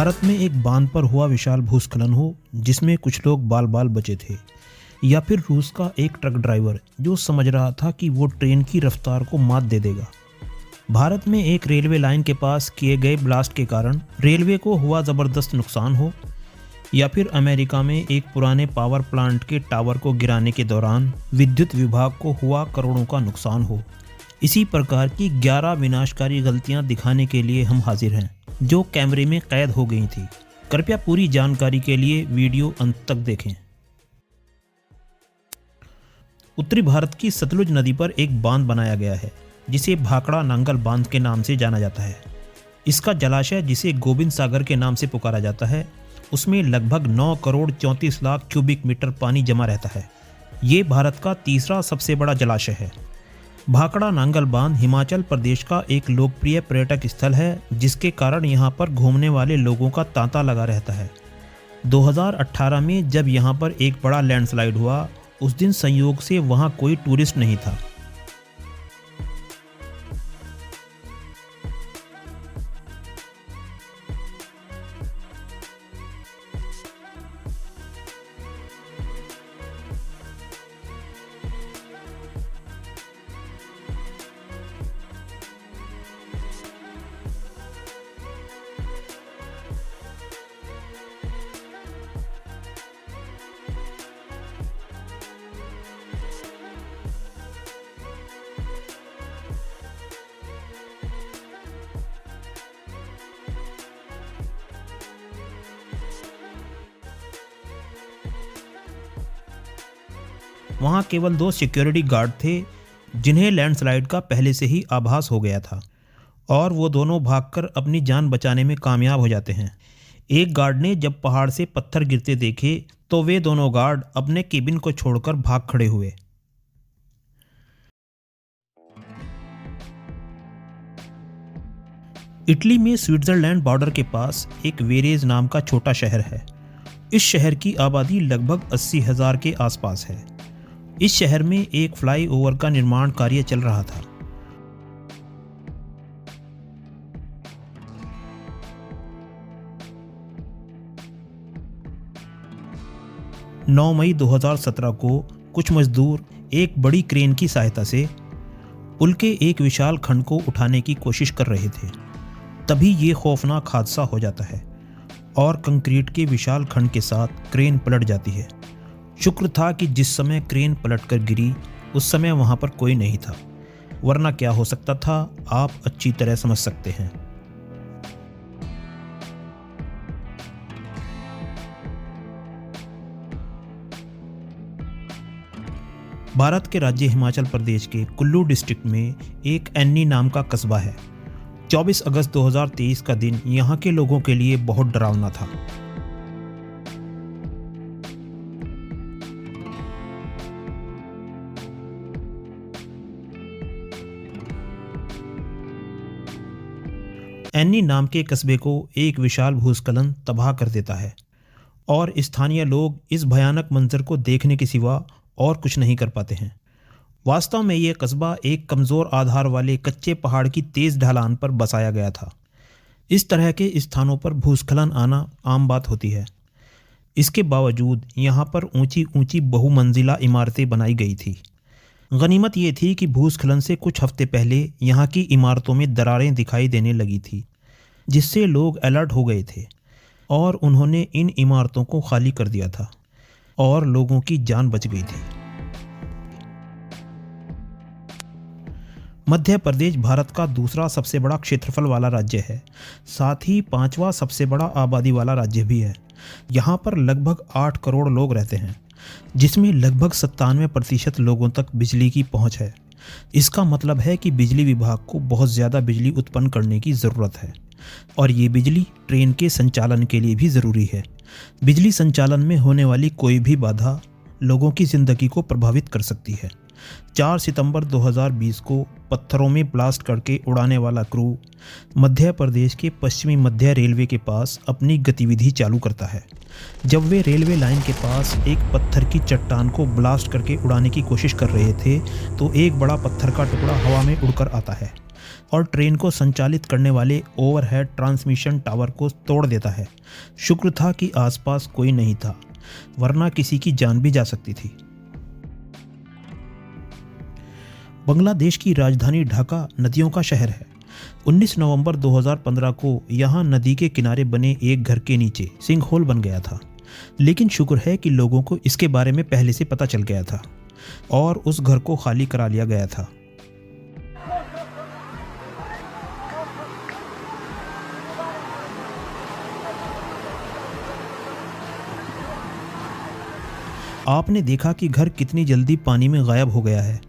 भारत में एक बांध पर हुआ विशाल भूस्खलन हो जिसमें कुछ लोग बाल बाल बचे थे, या फिर रूस का एक ट्रक ड्राइवर जो समझ रहा था कि वो ट्रेन की रफ्तार को मात दे देगा। भारत में एक रेलवे लाइन के पास किए गए ब्लास्ट के कारण रेलवे को हुआ ज़बरदस्त नुकसान हो, या फिर अमेरिका में एक पुराने पावर प्लांट के टावर को गिराने के दौरान विद्युत विभाग को हुआ करोड़ों का नुकसान हो। इसी प्रकार की 11 विनाशकारी गलतियां दिखाने के लिए हम हाजिर हैं जो कैमरे में कैद हो गई थी। कृपया पूरी जानकारी के लिए वीडियो अंत तक देखें। उत्तरी भारत की सतलुज नदी पर एक बांध बनाया गया है जिसे भाखड़ा नांगल बांध के नाम से जाना जाता है। इसका जलाशय जिसे गोविंद सागर के नाम से पुकारा जाता है, उसमें लगभग 9 करोड़ 34 लाख क्यूबिक मीटर पानी जमा रहता है। ये भारत का तीसरा सबसे बड़ा जलाशय है। भाखड़ा नांगल बांध हिमाचल प्रदेश का एक लोकप्रिय पर्यटक स्थल है जिसके कारण यहाँ पर घूमने वाले लोगों का तांता लगा रहता है। 2018 में जब यहाँ पर एक बड़ा लैंडस्लाइड हुआ, उस दिन संयोग से वहाँ कोई टूरिस्ट नहीं था। वहाँ केवल 2 सिक्योरिटी गार्ड थे जिन्हें लैंडस्लाइड का पहले से ही आभास हो गया था, और वो दोनों भागकर अपनी जान बचाने में कामयाब हो जाते हैं। एक गार्ड ने जब पहाड़ से पत्थर गिरते देखे तो वे दोनों गार्ड अपने केबिन को छोड़कर भाग खड़े हुए। इटली में स्विट्जरलैंड बॉर्डर के पास एक वेरेज नाम का छोटा शहर है। इस शहर की आबादी लगभग 80,000 के आसपास है। इस शहर में एक फ्लाईओवर का निर्माण कार्य चल रहा था। नौ मई 2017 को कुछ मजदूर एक बड़ी क्रेन की सहायता से पुल के एक विशाल खंड को उठाने की कोशिश कर रहे थे। तभी ये खौफनाक हादसा हो जाता है और कंक्रीट के विशाल खंड के साथ क्रेन पलट जाती है। शुक्र था कि जिस समय क्रेन पलटकर गिरी उस समय वहां पर कोई नहीं था, वरना क्या हो सकता था आप अच्छी तरह समझ सकते हैं। भारत के राज्य हिमाचल प्रदेश के कुल्लू डिस्ट्रिक्ट में एक एन्नी नाम का कस्बा है। 24 अगस्त 2023 का दिन यहाँ के लोगों के लिए बहुत डरावना था। एन्नी नाम के कस्बे को एक विशाल भूस्खलन तबाह कर देता है और स्थानीय लोग इस भयानक मंजर को देखने के सिवा और कुछ नहीं कर पाते हैं। वास्तव में ये कस्बा एक कमज़ोर आधार वाले कच्चे पहाड़ की तेज़ ढलान पर बसाया गया था। इस तरह के स्थानों पर भूस्खलन आना आम बात होती है। इसके बावजूद यहाँ पर ऊंची ऊंची बहुमंजिला इमारतें बनाई गई थी। गनीमत ये थी कि भूस्खलन से कुछ हफ्ते पहले यहाँ की इमारतों में दरारें दिखाई देने लगी थी, जिससे लोग अलर्ट हो गए थे और उन्होंने इन इमारतों को खाली कर दिया था और लोगों की जान बच गई थी। मध्य प्रदेश भारत का दूसरा सबसे बड़ा क्षेत्रफल वाला राज्य है, साथ ही 5वां सबसे बड़ा आबादी वाला राज्य भी है। यहाँ पर लगभग 8 करोड़ लोग रहते हैं, जिसमें लगभग 97% लोगों तक बिजली की पहुँच है। इसका मतलब है कि बिजली विभाग को बहुत ज़्यादा बिजली उत्पन्न करने की ज़रूरत है, और ये बिजली ट्रेन के संचालन के लिए भी ज़रूरी है। बिजली संचालन में होने वाली कोई भी बाधा लोगों की ज़िंदगी को प्रभावित कर सकती है। 4 सितंबर 2020 को पत्थरों में ब्लास्ट करके उड़ाने वाला क्रू मध्य प्रदेश के पश्चिमी मध्य रेलवे के पास अपनी गतिविधि चालू करता है। जब वे रेलवे लाइन के पास एक पत्थर की चट्टान को ब्लास्ट करके उड़ाने की कोशिश कर रहे थे तो एक बड़ा पत्थर का टुकड़ा हवा में उड़कर आता है और ट्रेन को संचालित करने वाले ओवरहेड ट्रांसमिशन टावर को तोड़ देता है। शुक्र था कि आसपास कोई नहीं था, वरना किसी की जान भी जा सकती थी। बांग्लादेश की राजधानी ढाका नदियों का शहर है। 19 नवंबर 2015 को यहाँ नदी के किनारे बने एक घर के नीचे सिंकहोल बन गया था, लेकिन शुक्र है कि लोगों को इसके बारे में पहले से पता चल गया था और उस घर को खाली करा लिया गया था। आपने देखा कि घर कितनी जल्दी पानी में गायब हो गया है।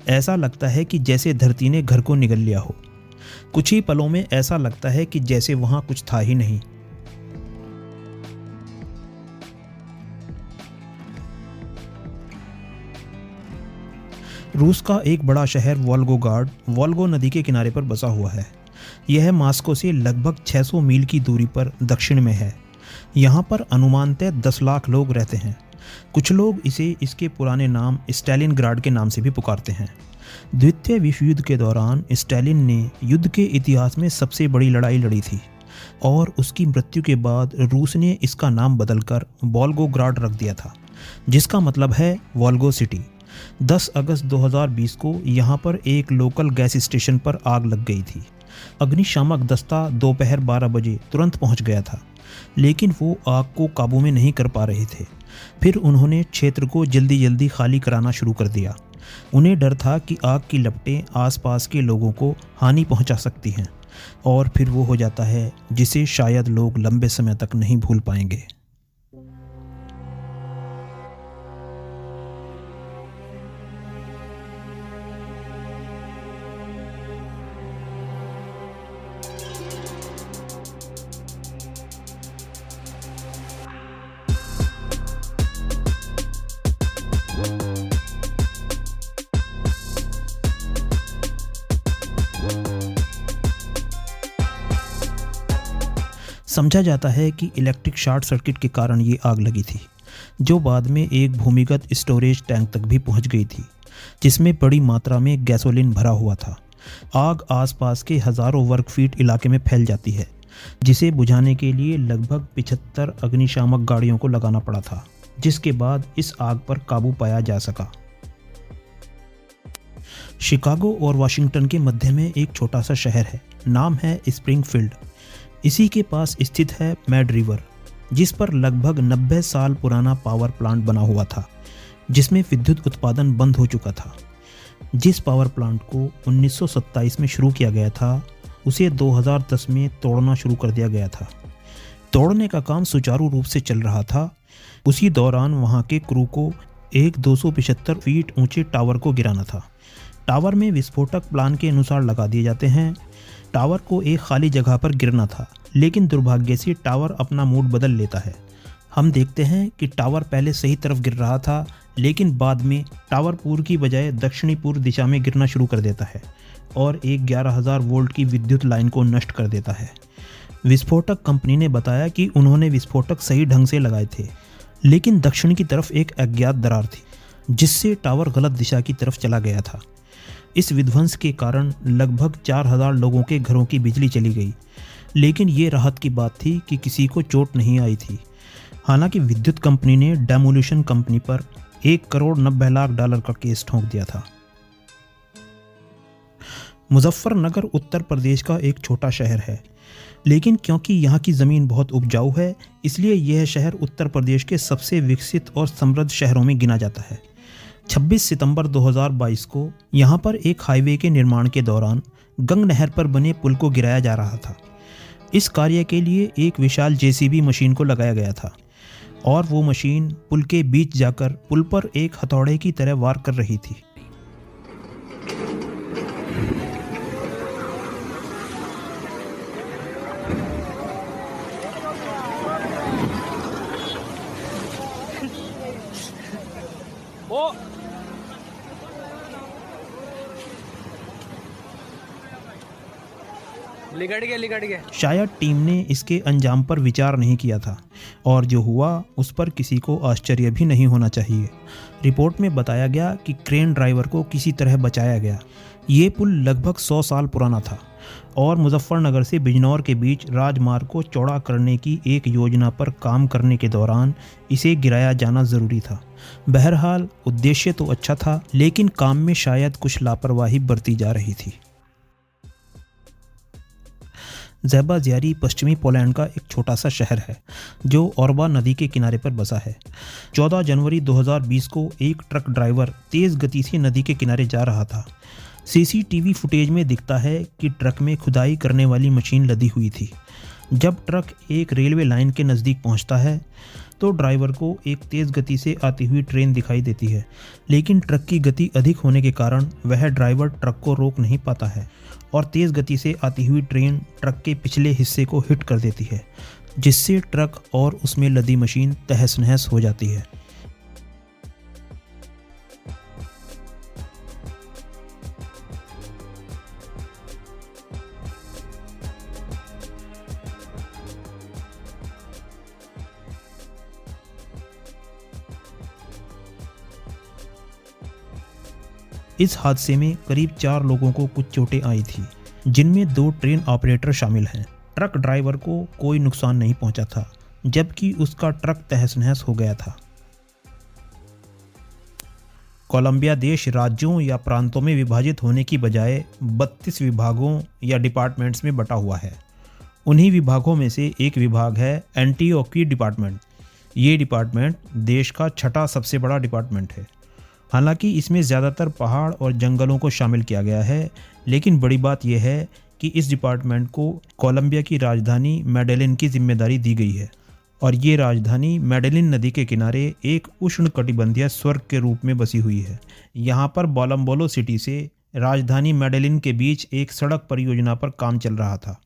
ऐसा लगता है कि जैसे धरती ने घर को निगल लिया हो। कुछ ही पलों में ऐसा लगता है कि जैसे वहां कुछ था ही नहीं। रूस का एक बड़ा शहर वोल्गोग्राड वोल्गो नदी के किनारे पर बसा हुआ है। यह मॉस्को से लगभग 600 मील की दूरी पर दक्षिण में है। यहाँ पर अनुमानतः 10 लाख लोग रहते हैं। कुछ लोग इसे इसके पुराने नाम स्टालिनग्राड के नाम से भी पुकारते हैं। द्वितीय विश्व युद्ध के दौरान स्टालिन ने युद्ध के इतिहास में सबसे बड़ी लड़ाई लड़ी थी और उसकी मृत्यु के बाद रूस ने इसका नाम बदलकर वोल्गोग्राड रख दिया था, जिसका मतलब है वोल्गो सिटी। 10 अगस्त 2020 को यहाँ पर एक लोकल गैस स्टेशन पर आग लग गई थी। अग्निशामक दस्ता दोपहर 12 बजे तुरंत पहुँच गया था, लेकिन वो आग को काबू में नहीं कर पा रहे थे। फिर उन्होंने क्षेत्र को जल्दी जल्दी खाली कराना शुरू कर दिया। उन्हें डर था कि आग की लपटें आसपास के लोगों को हानि पहुंचा सकती हैं, और फिर वो हो जाता है जिसे शायद लोग लंबे समय तक नहीं भूल पाएंगे। समझा जाता है कि इलेक्ट्रिक शॉर्ट सर्किट के कारण ये आग लगी थी, जो बाद में एक भूमिगत स्टोरेज टैंक तक भी पहुंच गई थी, जिसमें बड़ी मात्रा में गैसोलीन भरा हुआ था। आग आसपास के हज़ारों वर्ग फीट इलाके में फैल जाती है, जिसे बुझाने के लिए लगभग 75 अग्निशामक गाड़ियों को लगाना पड़ा था, जिसके बाद इस आग पर काबू पाया जा सका। शिकागो और वाशिंगटन के मध्य में एक छोटा सा शहर है, नाम है स्प्रिंगफील्ड। इसी के पास स्थित है मैड रिवर, जिस पर लगभग 90 साल पुराना पावर प्लांट बना हुआ था, जिसमें विद्युत उत्पादन बंद हो चुका था। जिस पावर प्लांट को 1927 में शुरू किया गया था, उसे 2010 में तोड़ना शुरू कर दिया गया था। तोड़ने का काम सुचारू रूप से चल रहा था। उसी दौरान वहां के क्रू को एक 275 फीट ऊंचे टावर को गिराना था। टावर में विस्फोटक प्लान के अनुसार लगा दिए जाते हैं। टावर को एक खाली जगह पर गिरना था, लेकिन दुर्भाग्य से टावर अपना मूड बदल लेता है। हम देखते हैं कि टावर पहले सही तरफ गिर रहा था, लेकिन बाद में टावर पूर्व की बजाय दक्षिणी पूर्व दिशा में गिरना शुरू कर देता है और एक 11,000 वोल्ट की विद्युत लाइन को नष्ट कर देता है। विस्फोटक कंपनी ने बताया कि उन्होंने विस्फोटक सही ढंग से लगाए थे, लेकिन दक्षिण की तरफ एक अज्ञात दरार थी, जिससे टावर गलत दिशा की तरफ चला गया था। इस विध्वंस के कारण लगभग 4,000 लोगों के घरों की बिजली चली गई, लेकिन ये राहत की बात थी कि किसी को चोट नहीं आई थी। हालांकि विद्युत कंपनी ने डेमोलिशन कंपनी पर $1,90,00,000 का केस ठोंक दिया था। मुजफ्फरनगर उत्तर प्रदेश का एक छोटा शहर है, लेकिन क्योंकि यहाँ की ज़मीन बहुत उपजाऊ है, इसलिए यह शहर उत्तर प्रदेश के सबसे विकसित और समृद्ध शहरों में गिना जाता है। 26 सितंबर 2022 को यहाँ पर एक हाईवे के निर्माण के दौरान गंग नहर पर बने पुल को गिराया जा रहा था। इस कार्य के लिए एक विशाल जेसीबी मशीन को लगाया गया था और वो मशीन पुल के बीच जाकर पुल पर एक हथौड़े की तरह वार कर रही थी। लिगड़ गया। शायद टीम ने इसके अंजाम पर विचार नहीं किया था, और जो हुआ उस पर किसी को आश्चर्य भी नहीं होना चाहिए। रिपोर्ट में बताया गया कि क्रेन ड्राइवर को किसी तरह बचाया गया। ये पुल लगभग 100 साल पुराना था, और मुजफ्फरनगर से बिजनौर के बीच राजमार्ग को चौड़ा करने की एक योजना पर काम करने के दौरान इसे गिराया जाना ज़रूरी था। बहरहाल उद्देश्य तो अच्छा था, लेकिन काम में शायद कुछ लापरवाही बरती जा रही थी। ज़ेबाज़्यारी पश्चिमी पोलैंड का एक छोटा सा शहर है जो ओरबा नदी के किनारे पर बसा है। 14 जनवरी 2020 को एक ट्रक ड्राइवर तेज़ गति से नदी के किनारे जा रहा था। सीसीटीवी फुटेज में दिखता है कि ट्रक में खुदाई करने वाली मशीन लदी हुई थी। जब ट्रक एक रेलवे लाइन के नज़दीक पहुंचता है तो ड्राइवर को एक तेज़ गति से आती हुई ट्रेन दिखाई देती है, लेकिन ट्रक की गति अधिक होने के कारण वह ड्राइवर ट्रक को रोक नहीं पाता है और तेज़ गति से आती हुई ट्रेन ट्रक के पिछले हिस्से को हिट कर देती है, जिससे ट्रक और उसमें लदी मशीन तहस नहस हो जाती है। इस हादसे में करीब 4 लोगों को कुछ चोटें आई थी, जिनमें 2 ट्रेन ऑपरेटर शामिल हैं। ट्रक ड्राइवर को कोई नुकसान नहीं पहुंचा था, जबकि उसका ट्रक तहस नहस हो गया था। कोलंबिया देश राज्यों या प्रांतों में विभाजित होने की बजाय 32 विभागों या डिपार्टमेंट्स में बटा हुआ है। उन्हीं विभागों में से एक विभाग है एंटीओकी डिपार्टमेंट। ये डिपार्टमेंट देश का 6ठा सबसे बड़ा डिपार्टमेंट है। हालांकि इसमें ज़्यादातर पहाड़ और जंगलों को शामिल किया गया है, लेकिन बड़ी बात यह है कि इस डिपार्टमेंट को कोलंबिया की राजधानी मेडेलिन की जिम्मेदारी दी गई है और ये राजधानी मेडेलिन नदी के किनारे एक उष्णकटिबंधीय स्वर्ग के रूप में बसी हुई है। यहाँ पर बोलम्बोलो सिटी से राजधानी मेडेलिन के बीच एक सड़क परियोजना पर काम चल रहा था।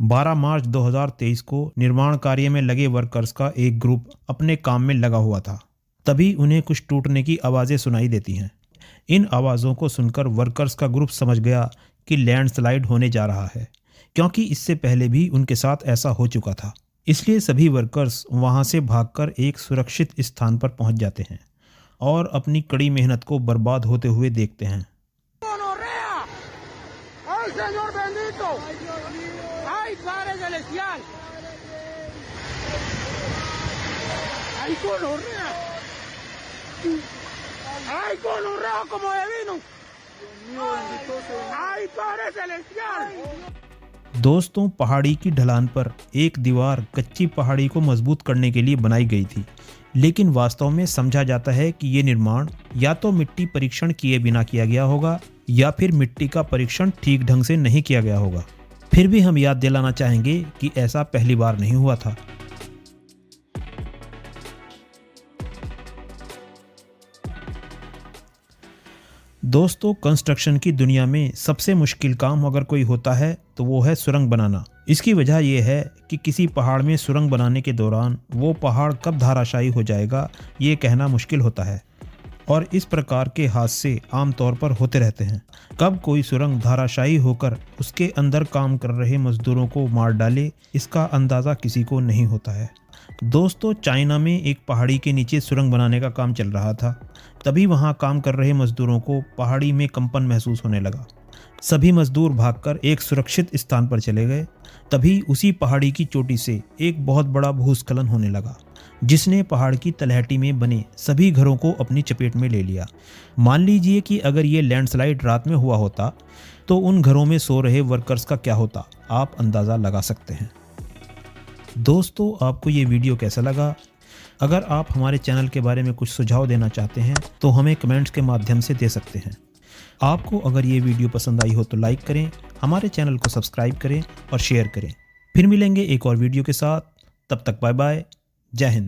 12 मार्च 2023 को निर्माण कार्य में लगे वर्कर्स का एक ग्रुप अपने काम में लगा हुआ था। तभी उन्हें कुछ टूटने की आवाज़ें सुनाई देती हैं। इन आवाज़ों को सुनकर वर्कर्स का ग्रुप समझ गया कि लैंडस्लाइड होने जा रहा है, क्योंकि इससे पहले भी उनके साथ ऐसा हो चुका था। इसलिए सभी वर्कर्स वहां से भागकर एक सुरक्षित स्थान पर पहुंच जाते हैं और अपनी कड़ी मेहनत को बर्बाद होते हुए देखते हैं। ¡Ay, con un rojo como de vino! ¡Ay, Padre Celestial! दोस्तों, पहाड़ी की ढलान पर एक दीवार कच्ची पहाड़ी को मजबूत करने के लिए बनाई गई थी, लेकिन वास्तव में समझा जाता है कि ये निर्माण या तो मिट्टी परीक्षण किए बिना किया गया होगा या फिर मिट्टी का परीक्षण ठीक ढंग से नहीं किया गया होगा। फिर भी हम याद दिलाना चाहेंगे कि ऐसा पहली बार नहीं हुआ था। दोस्तों, कंस्ट्रक्शन की दुनिया में सबसे मुश्किल काम अगर कोई होता है तो वो है सुरंग बनाना। इसकी वजह यह है कि किसी पहाड़ में सुरंग बनाने के दौरान वो पहाड़ कब धराशायी हो जाएगा ये कहना मुश्किल होता है और इस प्रकार के हादसे आमतौर पर होते रहते हैं। कब कोई सुरंग धराशायी होकर उसके अंदर काम कर रहे मजदूरों को मार डाले, इसका अंदाज़ा किसी को नहीं होता है। दोस्तों, चाइना में एक पहाड़ी के नीचे सुरंग बनाने का काम चल रहा था। तभी वहां काम कर रहे मजदूरों को पहाड़ी में कंपन महसूस होने लगा। सभी मजदूर भागकर एक सुरक्षित स्थान पर चले गए। तभी उसी पहाड़ी की चोटी से एक बहुत बड़ा भूस्खलन होने लगा, जिसने पहाड़ की तलहटी में बने सभी घरों को अपनी चपेट में ले लिया। मान लीजिए कि अगर ये लैंडस्लाइड रात में हुआ होता तो उन घरों में सो रहे वर्कर्स का क्या होता, आप अंदाज़ा लगा सकते हैं। दोस्तों, आपको ये वीडियो कैसा लगा? अगर आप हमारे चैनल के बारे में कुछ सुझाव देना चाहते हैं तो हमें कमेंट्स के माध्यम से दे सकते हैं। आपको अगर ये वीडियो पसंद आई हो तो लाइक करें, हमारे चैनल को सब्सक्राइब करें और शेयर करें। फिर मिलेंगे एक और वीडियो के साथ। तब तक बाय बाय। जय हिंद।